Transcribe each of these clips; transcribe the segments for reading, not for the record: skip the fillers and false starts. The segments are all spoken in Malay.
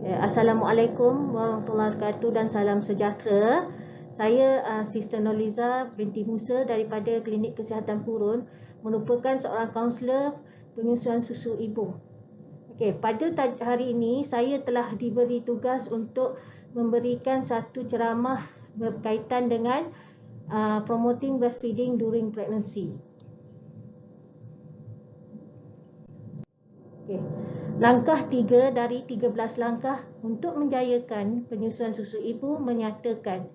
Assalamualaikum warahmatullahi wabarakatuh dan salam sejahtera. Saya Sister Noliza binti Musa daripada Klinik Kesihatan Purun, merupakan seorang kaunselor penyusuan susu ibu. Pada hari ini saya telah diberi tugas untuk memberikan satu ceramah berkaitan dengan promoting breastfeeding during pregnancy. Langkah 3 dari 13 langkah untuk menjayakan penyusuan susu ibu menyatakan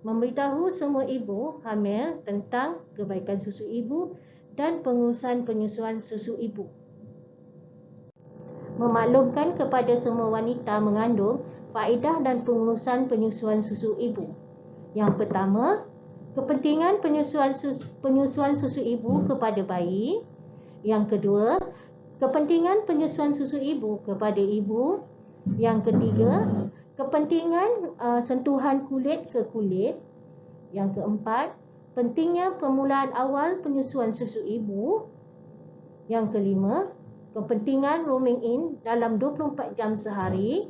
memberitahu semua ibu hamil tentang kebaikan susu ibu dan pengurusan penyusuan susu ibu. Memaklumkan kepada semua wanita mengandung faedah dan pengurusan penyusuan susu ibu. Yang pertama, kepentingan penyusuan susu ibu kepada bayi. Yang kedua, kepentingan penyusuan susu ibu kepada ibu. Yang ketiga, kepentingan sentuhan kulit ke kulit. Yang keempat, pentingnya permulaan awal penyusuan susu ibu. Yang kelima, kepentingan roaming in dalam 24 jam sehari.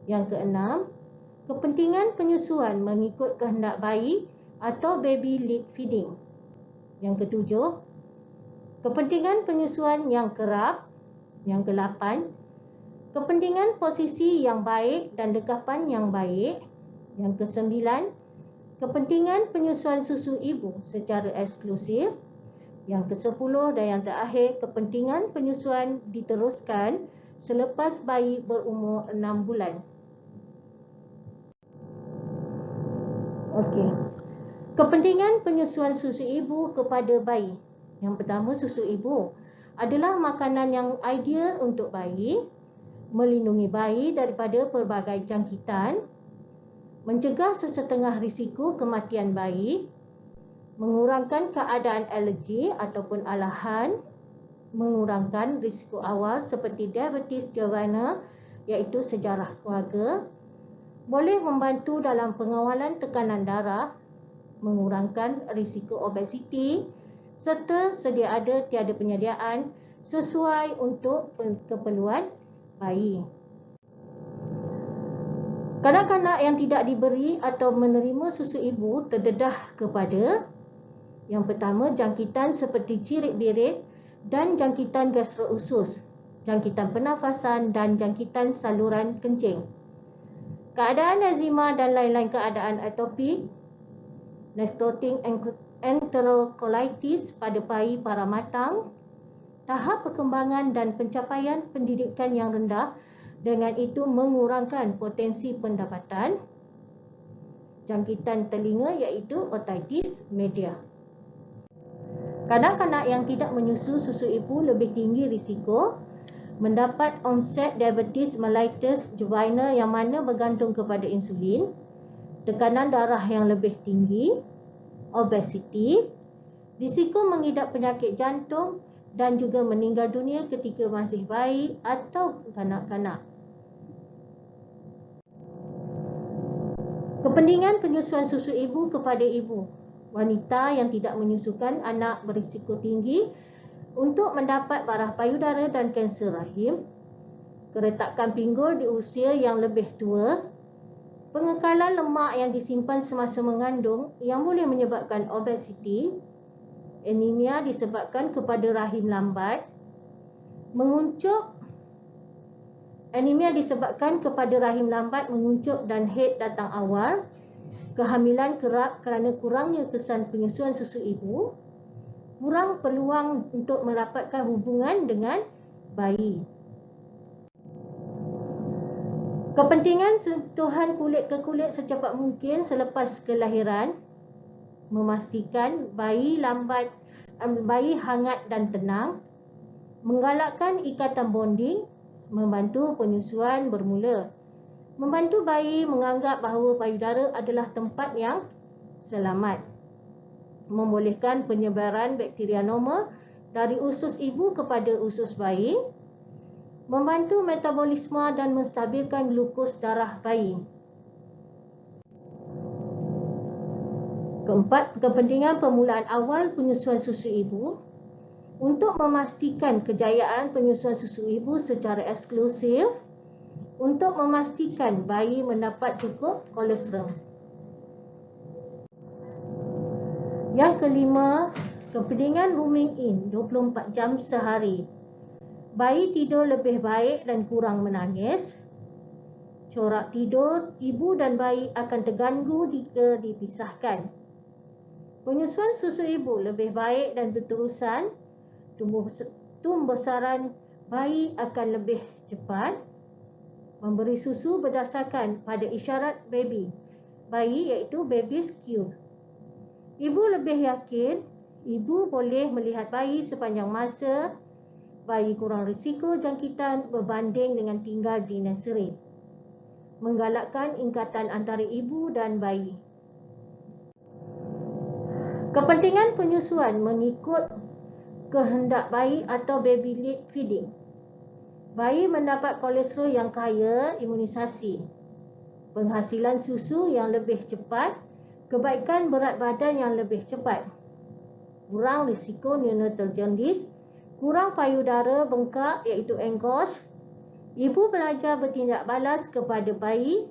Yang keenam, kepentingan penyusuan mengikut kehendak bayi atau baby led feeding. Yang ketujuh, kepentingan penyusuan yang kerap. Yang ke-8, kepentingan posisi yang baik dan dekapan yang baik. Yang ke-9, kepentingan penyusuan susu ibu secara eksklusif. Yang ke-10 dan yang terakhir, kepentingan penyusuan diteruskan selepas bayi berumur 6 bulan. Kepentingan penyusuan susu ibu kepada bayi. Yang pertama, susu ibu adalah makanan yang ideal untuk bayi, melindungi bayi daripada pelbagai jangkitan, mencegah sesetengah risiko kematian bayi, mengurangkan keadaan alergi ataupun alahan, mengurangkan risiko awal seperti diabetes jovena iaitu sejarah keluarga, boleh membantu dalam pengawalan tekanan darah, mengurangkan risiko obesiti, serta sedia ada tiada penyediaan sesuai untuk keperluan bayi. Kanak-kanak yang tidak diberi atau menerima susu ibu terdedah kepada yang pertama, jangkitan seperti cirit birit dan jangkitan gastrousus, jangkitan pernafasan dan jangkitan saluran kencing, keadaan eczema dan lain-lain keadaan atopik, necrotic enterocolitis pada bayi para matang, tahap perkembangan dan pencapaian pendidikan yang rendah, dengan itu mengurangkan potensi pendapatan, jangkitan telinga iaitu otitis media. Kanak-kanak yang tidak menyusu susu ibu lebih tinggi risiko mendapat onset diabetes mellitus jovena yang mana bergantung kepada insulin, tekanan darah yang lebih tinggi, obesiti, risiko mengidap penyakit jantung dan juga meninggal dunia ketika masih bayi atau kanak-kanak. Kepentingan penyusuan susu ibu kepada ibu. Wanita yang tidak menyusukan anak berisiko tinggi untuk mendapat parah payudara dan kanser rahim, keretakan pinggul di usia yang lebih tua, pengekalan lemak yang disimpan semasa mengandung yang boleh menyebabkan obesiti, anemia disebabkan kepada rahim lambat, anemia disebabkan kepada rahim lambat menguncup dan haid datang awal, kehamilan kerap kerana kurangnya kesan penyusuan susu ibu, kurang peluang untuk mendapatkan hubungan dengan bayi. Kepentingan sentuhan kulit ke kulit secepat mungkin selepas kelahiran, memastikan bayi hangat dan tenang, menggalakkan ikatan bonding, membantu penyusuan bermula, membantu bayi menganggap bahawa payudara adalah tempat yang selamat, membolehkan penyebaran bakteria normal dari usus ibu kepada usus bayi, membantu metabolisme dan menstabilkan glukos darah bayi. Keempat, kepentingan permulaan awal penyusuan susu ibu. Untuk memastikan kejayaan penyusuan susu ibu secara eksklusif, untuk memastikan bayi mendapat cukup kolesterol. Yang kelima, kepentingan rooming in 24 jam sehari. Bayi tidur lebih baik dan kurang menangis. Corak tidur ibu dan bayi akan terganggu jika dipisahkan. Penyusuan susu ibu lebih baik dan berterusan. Tumbesaran bayi akan lebih cepat. Memberi susu berdasarkan pada isyarat bayi iaitu baby's cue. Ibu lebih yakin ibu boleh melihat bayi sepanjang masa. Bayi kurang risiko jangkitan berbanding dengan tinggal di nursery. Menggalakkan ikatan antara ibu dan bayi. Kepentingan penyusuan mengikut kehendak bayi atau baby led feeding. Bayi mendapat kolesterol yang kaya imunisasi, penghasilan susu yang lebih cepat, kebaikan berat badan yang lebih cepat, kurang risiko neonatal jaundice, kurang payudara bengkak iaitu engorge. Ibu belajar bertindak balas kepada bayi,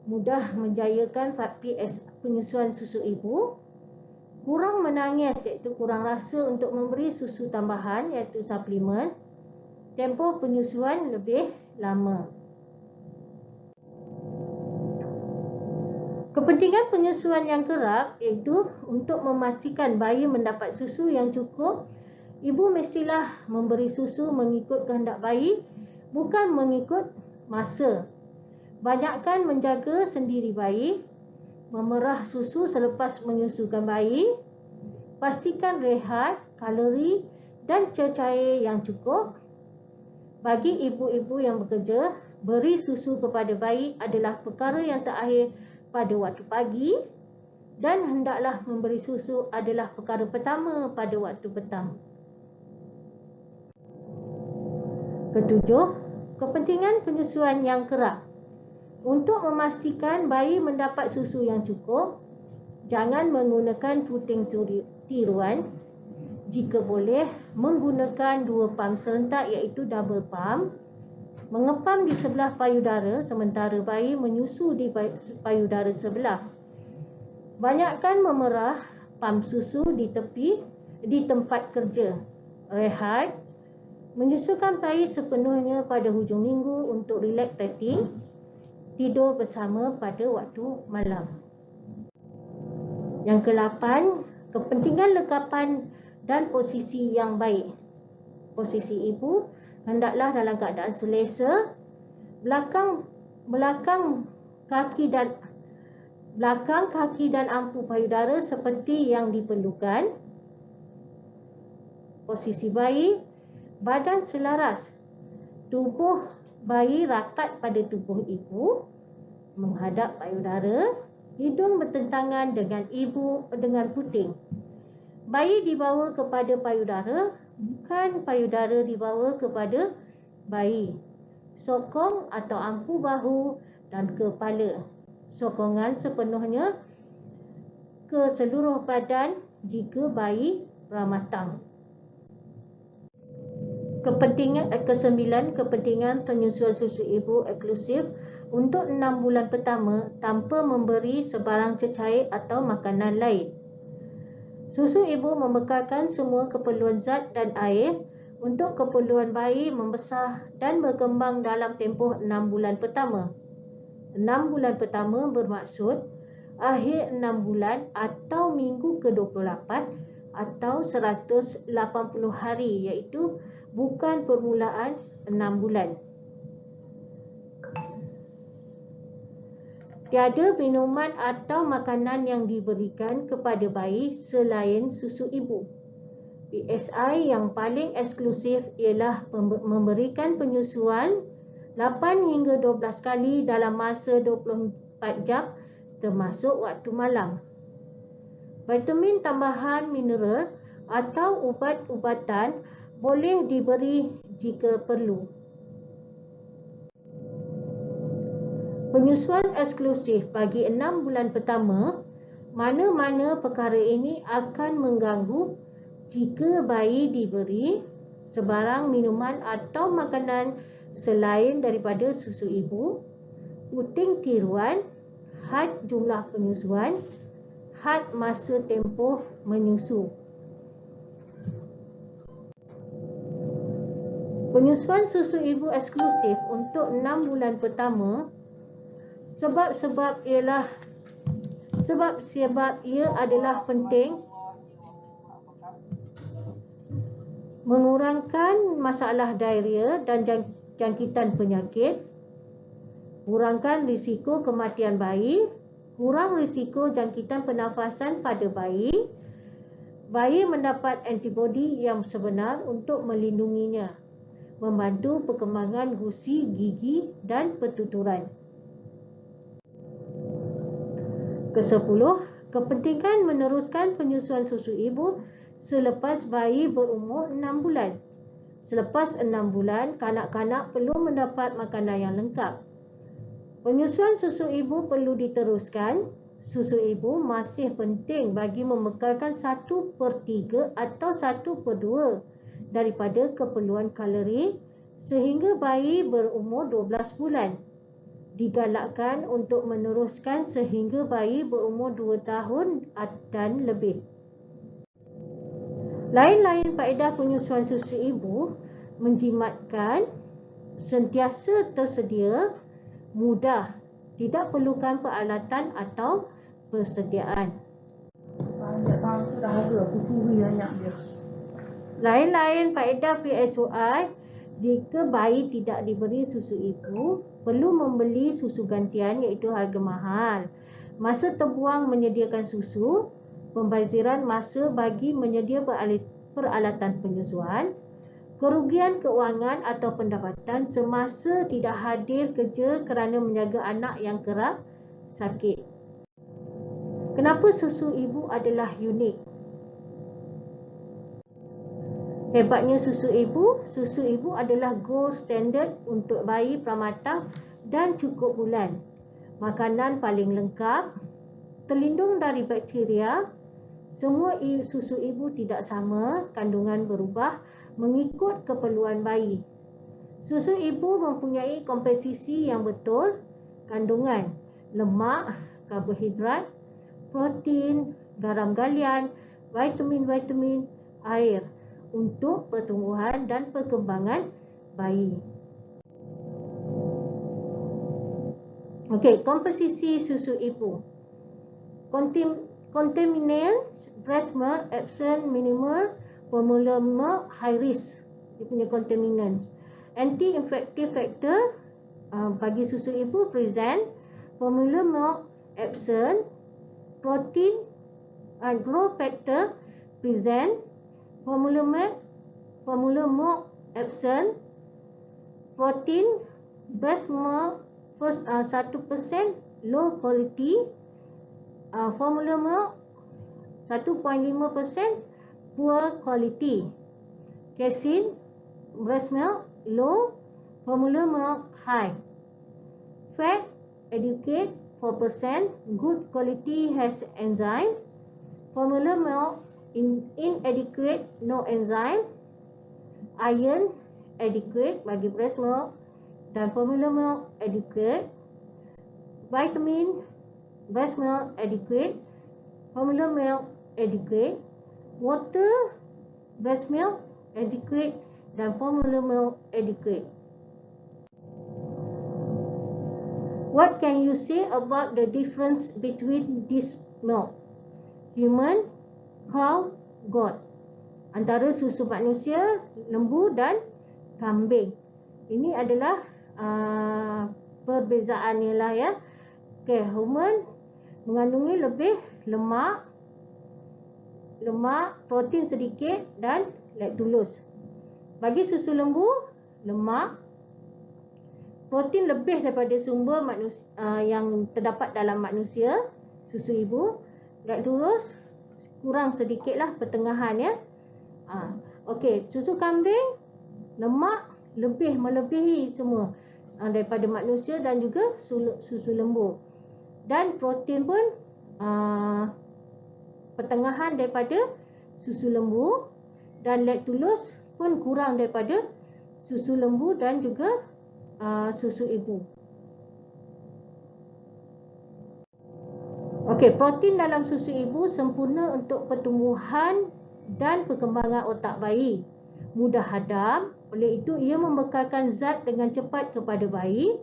mudah menjayakan PS penyusuan susu ibu, kurang menangis iaitu kurang rasa untuk memberi susu tambahan iaitu suplemen, tempoh penyusuan lebih lama. Kepentingan penyusuan yang kerap iaitu untuk memastikan bayi mendapat susu yang cukup. Ibu mestilah memberi susu mengikut kehendak bayi, bukan mengikut masa. Banyakkan menjaga sendiri bayi, memerah susu selepas menyusukan bayi, pastikan rehat, kalori dan cecair yang cukup. Bagi ibu-ibu yang bekerja, beri susu kepada bayi adalah perkara yang terakhir pada waktu pagi dan hendaklah memberi susu adalah perkara pertama pada waktu petang. Ketujuh, kepentingan penyusuan yang kerap. Untuk memastikan bayi mendapat susu yang cukup, jangan menggunakan puting tiruan. Jika boleh, menggunakan 2 pam serentak iaitu double pam. Mengepam di sebelah payudara sementara bayi menyusu di payudara sebelah. Banyakkan memerah pam susu di tempat kerja. Rehat. Menyusukan bayi sepenuhnya pada hujung minggu untuk lactating. Tidur bersama pada waktu malam. Yang ke-8, kepentingan lekapan dan posisi yang baik. Posisi ibu hendaklah dalam keadaan selesa, belakang kaki dan ampu payudara seperti yang diperlukan. Posisi bayi, badan selaras, tubuh bayi rapat pada tubuh ibu, menghadap payudara, hidung bertentangan dengan ibu dengan puting. Bayi dibawa kepada payudara, bukan payudara dibawa kepada bayi. Sokong atau ampu bahu dan kepala. Sokongan sepenuhnya ke seluruh badan jika bayi pramatang. Kesembilan, kepentingan penyusuan susu ibu eksklusif untuk 6 bulan pertama tanpa memberi sebarang cecair atau makanan lain. Susu ibu membekalkan semua keperluan zat dan air untuk keperluan bayi membesar dan berkembang dalam tempoh 6 bulan pertama. 6 bulan pertama bermaksud akhir 6 bulan atau minggu ke-28 atau 180 hari iaitu bukan permulaan 6 bulan. Tiada minuman atau makanan yang diberikan kepada bayi selain susu ibu. PSI yang paling eksklusif ialah memberikan penyusuan 8 hingga 12 kali dalam masa 24 jam termasuk waktu malam. Vitamin tambahan mineral atau ubat-ubatan boleh diberi jika perlu. Penyusuan eksklusif bagi 6 bulan pertama, mana-mana perkara ini akan mengganggu jika bayi diberi sebarang minuman atau makanan selain daripada susu ibu, puting tiruan, had jumlah penyusuan, had masa tempoh menyusu. Penyusuan susu ibu eksklusif untuk 6 bulan pertama sebab ia adalah penting mengurangkan masalah diarrhea dan jangkitan penyakit, kurangkan risiko kematian bayi, kurang risiko jangkitan pernafasan pada bayi mendapat antibodi yang sebenar untuk melindunginya, membantu perkembangan gusi, gigi dan pertuturan. Ke-10, kepentingan meneruskan penyusuan susu ibu selepas bayi berumur 6 bulan. Selepas 6 bulan, kanak-kanak perlu mendapat makanan yang lengkap. Penyusuan susu ibu perlu diteruskan. Susu ibu masih penting bagi membekalkan 1/3 atau 1/2 daripada keperluan kalori sehingga bayi berumur 12 bulan. Digalakkan untuk meneruskan sehingga bayi berumur 2 tahun dan lebih. Lain-lain faedah penyusuan susu ibu menjimatkan sentiasa tersedia, mudah, tidak perlukan peralatan atau persediaan. Lain-lain faedah PSOI, jika bayi tidak diberi susu ibu, perlu membeli susu gantian iaitu harga mahal. Masa terbuang menyediakan susu, pembaziran masa bagi menyedia peralatan penyusuan, kerugian keuangan atau pendapatan semasa tidak hadir kerja kerana menjaga anak yang kerap sakit. Kenapa susu ibu adalah unik? Hebatnya susu ibu adalah gold standard untuk bayi pramatang dan cukup bulan. Makanan paling lengkap, terlindung dari bakteria. Semua susu ibu tidak sama, kandungan berubah mengikut keperluan bayi. Susu ibu mempunyai komposisi yang betul, kandungan lemak, karbohidrat, protein, garam galian, vitamin-vitamin, air untuk pertumbuhan dan perkembangan bayi. Okey, komposisi susu ibu. Contaminants, breast milk, absent, minimal, formula milk, high risk. Dia punya contaminants. Anti-infective factor bagi susu ibu present, formula milk, absent, protein, growth factor present, formula milk absent, protein, breast milk first 1% low quality, formula milk 1.5% poor quality, casein, breast milk low, formula milk high, fat adequate 4%, good quality has enzyme, formula milk inadequate, no enzyme, iron adequate bagi breast milk dan formula milk adequate, vitamin breast milk adequate, formula milk adequate, water breast milk adequate dan formula milk adequate. What can you say about the difference between this milk? Human, cow, goat. Antara susu manusia, lembu dan kambing. Ini adalah perbezaannya lah ya. Okay, human mengandungi lebih lemak, protein sedikit dan laktulus. Bagi susu lembu, lemak, protein lebih daripada sumber yang terdapat dalam manusia, susu ibu, laktulus kurang sedikit lah, pertengahan ya. Okey, susu kambing, lemak lebih melebihi semua daripada manusia dan juga susu lembu. Dan protein pun pertengahan daripada susu lembu, dan laktulus pun kurang daripada susu lembu dan juga susu ibu. Okey, protein dalam susu ibu sempurna untuk pertumbuhan dan perkembangan otak bayi. Mudah hadam, oleh itu ia membekalkan zat dengan cepat kepada bayi.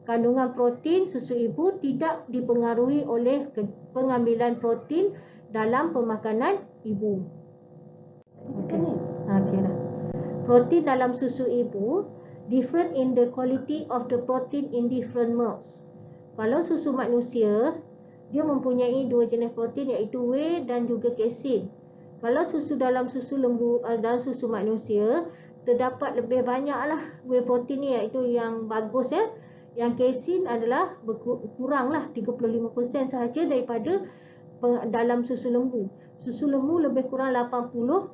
Kandungan protein susu ibu tidak dipengaruhi oleh pengambilan protein dalam pemakanan ibu. Okey. Okeylah. Protein dalam susu ibu different in the quality of the protein in different milks. Kalau susu manusia, dia mempunyai dua jenis protein iaitu whey dan juga casein. Kalau susu dalam susu lembu dan susu manusia, terdapat lebih banyaklah whey protein ni, iaitu yang bagus ya. Yang casein adalah kuranglah 35% sahaja daripada dalam susu lembu. Susu lembu lebih kurang 80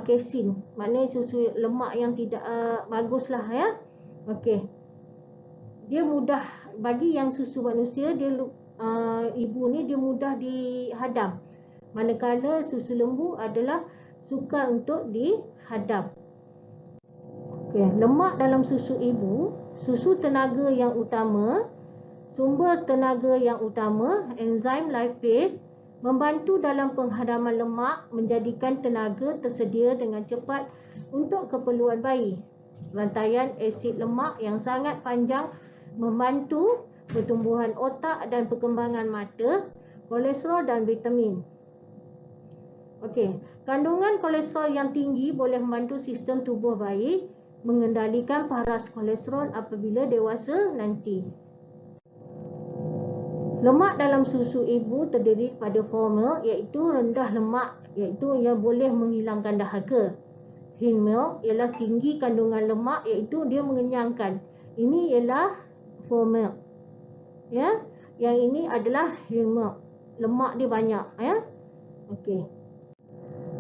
casein. Maknanya susu lemak yang tidak baguslah ya. Okey. Dia mudah bagi yang susu manusia, dia ibu ni dia mudah dihadam. Manakala susu lembu adalah sukar untuk dihadam. Okey, lemak dalam susu ibu, susu tenaga yang utama, sumber tenaga yang utama, enzim lipase membantu dalam penghadaman lemak, menjadikan tenaga tersedia dengan cepat untuk keperluan bayi. Rantaian asid lemak yang sangat panjang membantu pertumbuhan otak dan perkembangan mata, kolesterol dan vitamin. Okey, kandungan kolesterol yang tinggi boleh membantu sistem tubuh bayi mengendalikan paras kolesterol apabila dewasa nanti. Lemak dalam susu ibu terdiri pada formula iaitu rendah lemak, iaitu yang boleh menghilangkan dahaga. Thin milk ialah tinggi kandungan lemak, iaitu dia mengenyangkan. Ini ialah full milk. Ya, yang ini adalah thin milk. Lemak dia banyak ya. Okey.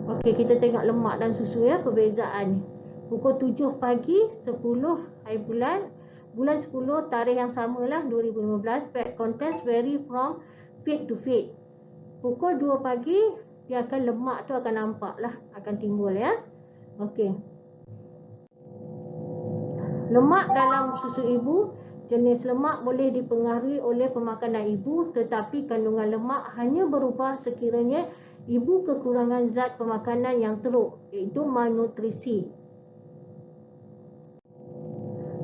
Okey, kita tengok lemak dan susu ya, perbezaan. Pukul 7 pagi 10 hari bulan 10 tarikh yang samalah 2015, fat contents vary from feed to feed. Pukul 2 pagi dia akan lemak tu akan nampaklah, akan timbul ya. Okey. Lemak dalam susu ibu, jenis lemak boleh dipengaruhi oleh pemakanan ibu, tetapi kandungan lemak hanya berubah sekiranya ibu kekurangan zat pemakanan yang teruk, iaitu malnutrisi.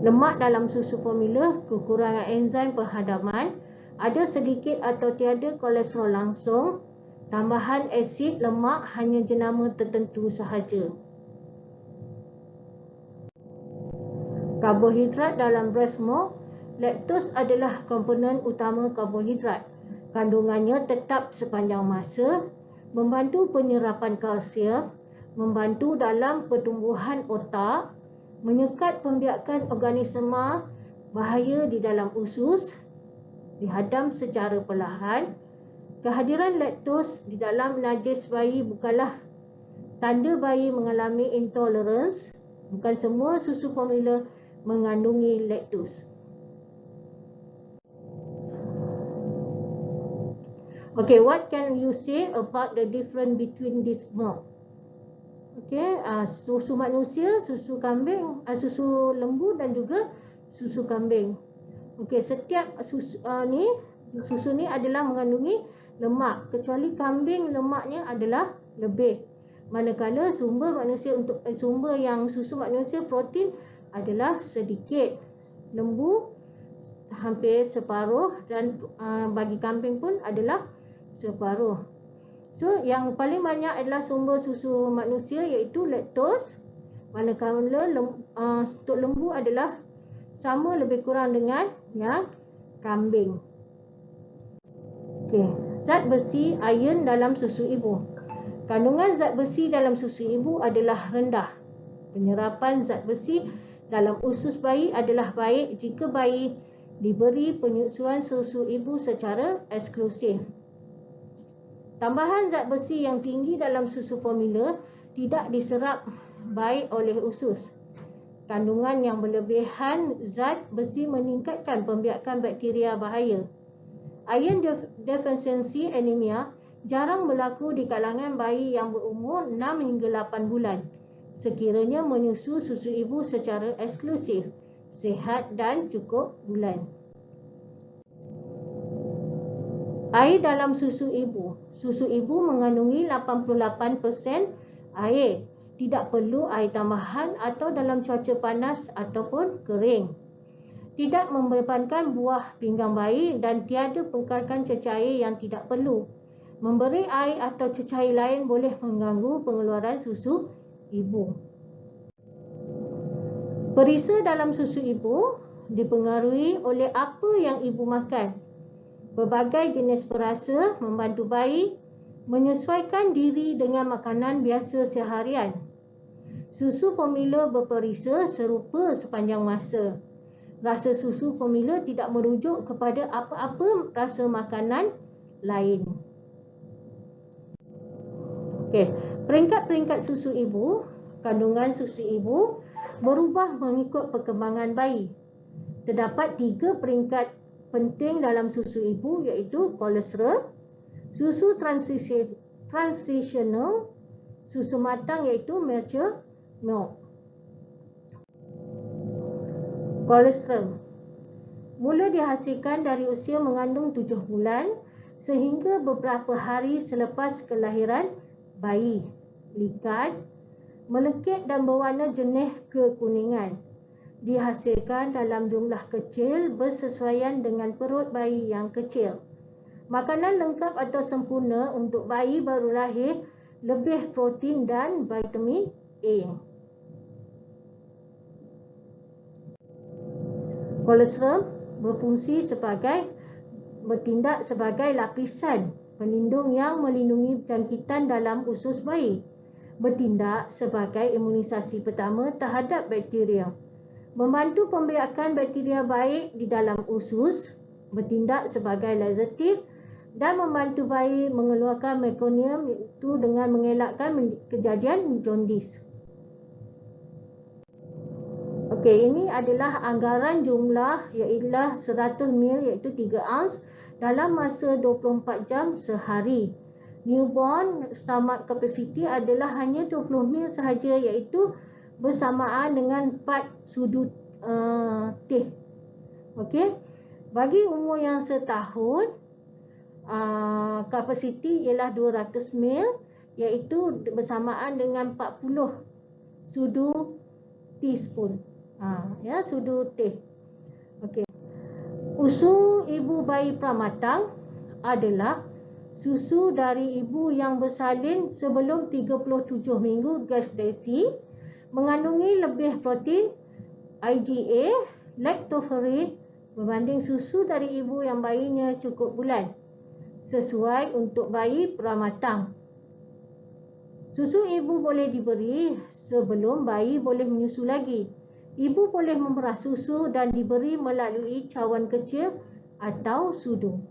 Lemak dalam susu formula, kekurangan enzim penghadaman, ada sedikit atau tiada kolesterol langsung, tambahan asid lemak hanya jenama tertentu sahaja. Karbohidrat dalam breast milk, laktos adalah komponen utama karbohidrat. Kandungannya tetap sepanjang masa, membantu penyerapan kalsium, membantu dalam pertumbuhan otak, menyekat pembiakan organisma bahaya di dalam usus, dihadam secara perlahan. Kehadiran laktos di dalam najis bayi bukanlah tanda bayi mengalami intolerance. Bukan semua susu formula mengandungi laktos. Okay, what can you say about the difference between this milk? Okey, susu manusia, susu kambing, susu lembu dan juga susu kambing. Okey, setiap susu ni adalah mengandungi lemak, kecuali kambing lemaknya adalah lebih. Manakala sumber yang susu manusia protein adalah sedikit. Lembu hampir separuh dan bagi kambing pun adalah separuh. So, yang paling banyak adalah sumber susu manusia iaitu laktos. Manakala untuk lembu adalah sama lebih kurang dengan yang kambing. Okey, zat besi iron dalam susu ibu. Kandungan zat besi dalam susu ibu adalah rendah. Penyerapan zat besi dalam usus bayi adalah baik jika bayi diberi penyusuan susu ibu secara eksklusif. Tambahan zat besi yang tinggi dalam susu formula tidak diserap baik oleh usus. Kandungan yang berlebihan zat besi meningkatkan pembiakan bakteria bahaya. Iron deficiency anemia jarang berlaku di kalangan bayi yang berumur 6 hingga 8 bulan sekiranya menyusu susu ibu secara eksklusif. sihat dan cukup bulan. Air dalam susu ibu. Susu ibu mengandungi 88% air. Tidak perlu air tambahan atau dalam cuaca panas ataupun kering. Tidak membebankan buah pinggang bayi dan tiada pengkalkan cecair yang tidak perlu. Memberi air atau cecair lain boleh mengganggu pengeluaran susu ibu. Perisa dalam susu ibu dipengaruhi oleh apa yang ibu makan. Berbagai jenis perasa membantu bayi menyesuaikan diri dengan makanan biasa seharian. Susu formula berperisa serupa sepanjang masa. Rasa susu formula tidak merujuk kepada apa-apa rasa makanan lain. Okey, peringkat-peringkat susu ibu, kandungan susu ibu berubah mengikut perkembangan bayi. Terdapat 3 peringkat penting dalam susu ibu iaitu kolesterol, susu transitional, susu matang iaitu mature milk. Kolesterol mula dihasilkan dari usia mengandung 7 bulan sehingga beberapa hari selepas kelahiran bayi. Likat, melekit dan berwarna jernih kekuningan. Dihasilkan dalam jumlah kecil bersesuaian dengan perut bayi yang kecil. Makanan lengkap atau sempurna untuk bayi baru lahir lebih protein dan vitamin A. Kolesterol bertindak sebagai lapisan pelindung yang melindungi jangkitan dalam usus bayi. Bertindak sebagai imunisasi pertama terhadap bakteria. Membantu pembiakan bakteria baik di dalam usus. Bertindak sebagai laxatif dan membantu bayi mengeluarkan mekonium itu dengan mengelakkan kejadian jaundice. Okey, ini adalah anggaran jumlah ialah 100 ml iaitu 3 ounce dalam masa 24 jam sehari. Newborn stomach capacity adalah hanya 20 ml sahaja iaitu bersamaan dengan 4 sudu teh. Okey. Bagi umur yang setahun, kapasiti ialah 200 ml iaitu bersamaan dengan 40 sudu teaspoon. Sudu teh. Okey. Susu ibu bayi pramatang adalah susu dari ibu yang bersalin sebelum 37 minggu gestasi, mengandungi lebih protein, IgA, lactoferrin berbanding susu dari ibu yang bayinya cukup bulan, sesuai untuk bayi pramatang. Susu ibu boleh diberi sebelum bayi boleh menyusu lagi. Ibu boleh memerah susu dan diberi melalui cawan kecil atau sudu.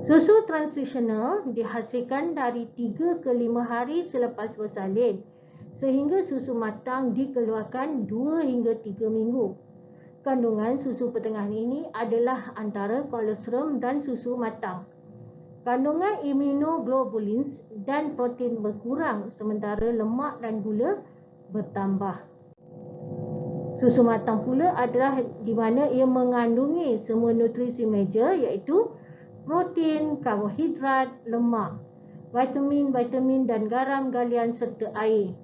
Susu transitional dihasilkan dari 3 ke 5 hari selepas bersalin, sehingga susu matang dikeluarkan 2 hingga 3 minggu. Kandungan susu pertengahan ini adalah antara kolesterol dan susu matang. Kandungan immunoglobulins dan protein berkurang sementara lemak dan gula bertambah. Susu matang pula adalah di mana ia mengandungi semua nutrisi major iaitu protein, karbohidrat, lemak, vitamin dan garam galian serta air.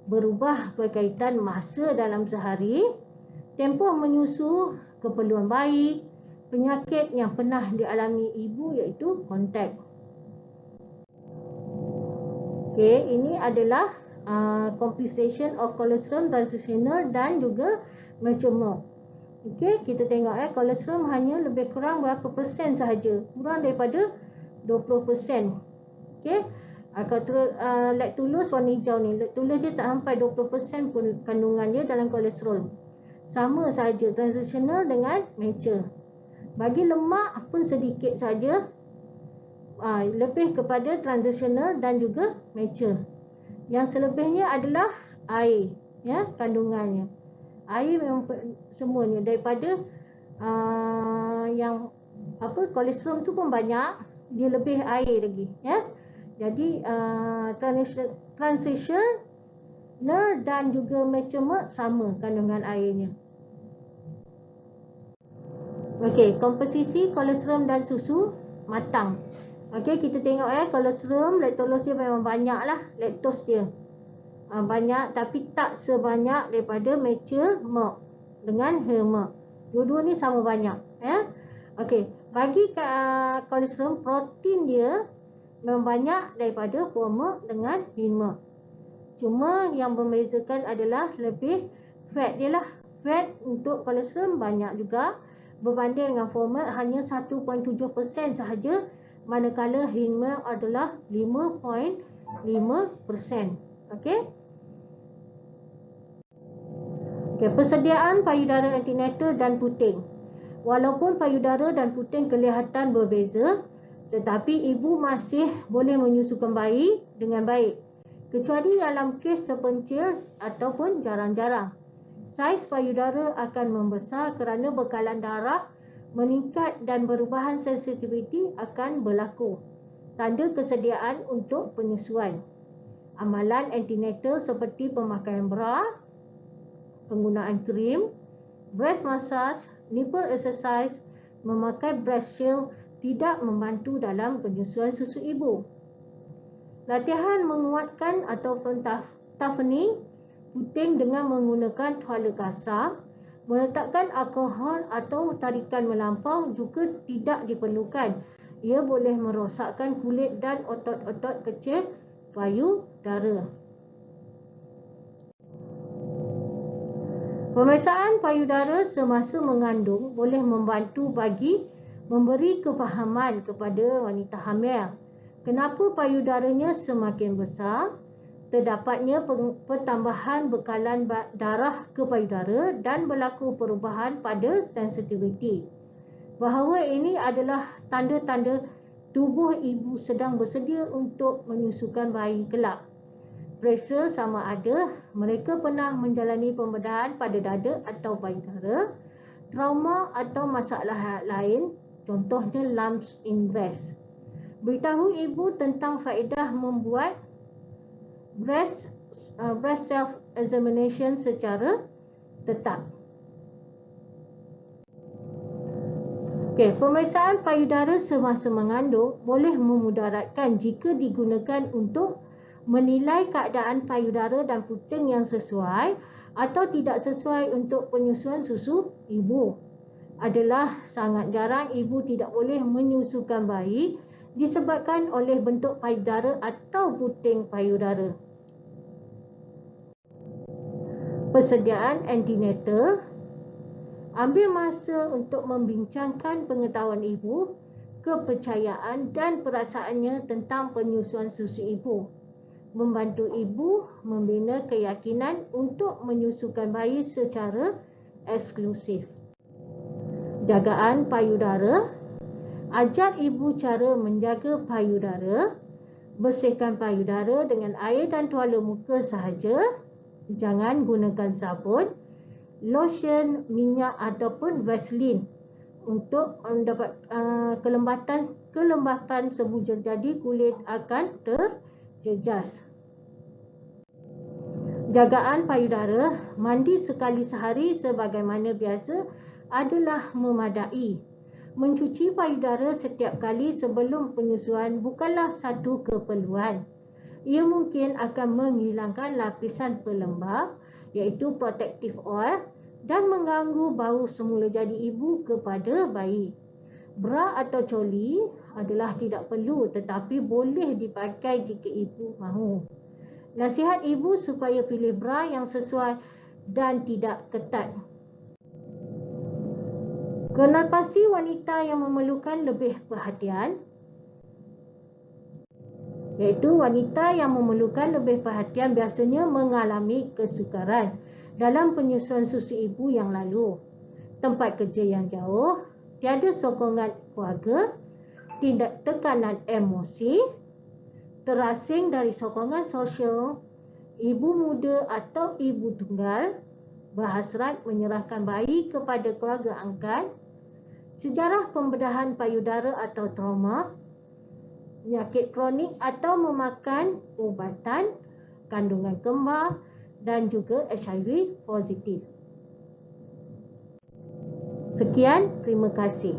Berubah berkaitan masa dalam sehari, tempoh menyusu, keperluan bayi, penyakit yang pernah dialami ibu iaitu kontak. Okey, ini adalah composition of cholesterol transitional dan juga mature milk. Okey, kita tengok kolesterol hanya lebih kurang berapa persen sahaja, kurang daripada 20%. Okey, lactulose warna hijau ni, lactulose dia tak sampai 20% pun kandungan dia dalam kolesterol. Sama sahaja transitional dengan mature. Bagi lemak pun sedikit saja, lebih kepada transitional dan juga mature. Yang selebihnya adalah air, kandungannya. Air memang semuanya daripada yang kolesterol tu pun banyak, dia lebih air lagi, Jadi transition dan juga mecermat sama kandungan airnya. Okey, komposisi kolesterol dan susu matang. Okey, kita tengok kolesterol, laktose dia memang banyak lah, laktos dia. Banyak tapi tak sebanyak daripada mature milk dengan whole milk. Dua-dua ni sama banyak. Okey, bagi kolesterol, protein dia memang banyak daripada whole milk dengan lean milk. Cuma yang membezakan adalah lebih fat dia lah. Fat untuk kolesterol banyak juga berbanding dengan whole milk hanya 1.7% sahaja, manakala lean milk adalah 5.5%. Okey. Persediaan payudara antenatal dan puting. Walaupun payudara dan puting kelihatan berbeza, tetapi ibu masih boleh menyusukan bayi dengan baik, kecuali dalam kes terpencil ataupun jarang-jarang. Saiz payudara akan membesar kerana bekalan darah meningkat dan perubahan sensitiviti akan berlaku. Tanda kesediaan untuk penyusuan. Amalan antenatal seperti pemakaian bra, penggunaan krim, breast massage, nipple exercise, memakai breast shield tidak membantu dalam penyusuan susu ibu. Latihan menguatkan ataupun toughening puting dengan menggunakan tuala kasar, meletakkan alkohol atau tarikan melampau juga tidak diperlukan. Ia boleh merosakkan kulit dan otot-otot kecil payudara. Pemeriksaan payudara semasa mengandung boleh membantu bagi memberi kefahaman kepada wanita hamil kenapa payudaranya semakin besar, terdapatnya pertambahan bekalan darah ke payudara dan berlaku perubahan pada sensitiviti. Bahawa ini adalah tanda-tanda tubuh ibu sedang bersedia untuk menyusukan bayi kelak. Periksa sama ada mereka pernah menjalani pembedahan pada dada atau payudara, trauma atau masalah lain, contohnya lumps in breast. Beritahu ibu tentang faedah membuat breast self examination secara tetap. Pemeriksaan payudara semasa mengandung boleh memudaratkan jika digunakan untuk menilai keadaan payudara dan puting yang sesuai atau tidak sesuai untuk penyusuan susu ibu. Adalah sangat jarang ibu tidak boleh menyusukan bayi disebabkan oleh bentuk payudara atau puting payudara. Persediaan antenatal. Ambil masa untuk membincangkan pengetahuan ibu, kepercayaan dan perasaannya tentang penyusuan susu ibu. Membantu ibu membina keyakinan untuk menyusukan bayi secara eksklusif. Jagaan payudara. Ajar ibu cara menjaga payudara. Bersihkan payudara dengan air dan tuala muka sahaja. Jangan gunakan sabun, lotion, minyak ataupun Vaseline untuk mendapat kelembapan sebelum jadi kulit akan terjejas. Jagaan payudara. Mandi sekali sehari sebagaimana biasa adalah memadai. Mencuci payudara setiap kali sebelum penyusuan bukanlah satu keperluan. Ia mungkin akan menghilangkan lapisan pelembab iaitu protective oil dan mengganggu bau semula jadi ibu kepada bayi. Bra atau coli adalah tidak perlu tetapi boleh dipakai jika ibu mahu. Nasihat ibu supaya pilih bra yang sesuai dan tidak ketat. Kenal pasti wanita yang memerlukan lebih perhatian, iaitu wanita yang memerlukan lebih perhatian biasanya mengalami kesukaran dalam penyusuan susu ibu yang lalu, tempat kerja yang jauh, tiada sokongan keluarga, tindak tekanan emosi, terasing dari sokongan sosial, ibu muda atau ibu tunggal, berhasrat menyerahkan bayi kepada keluarga angkat, sejarah pembedahan payudara atau trauma, penyakit kronik atau memakan ubatan, kandungan kembar, dan juga HIV positif. Sekian, terima kasih.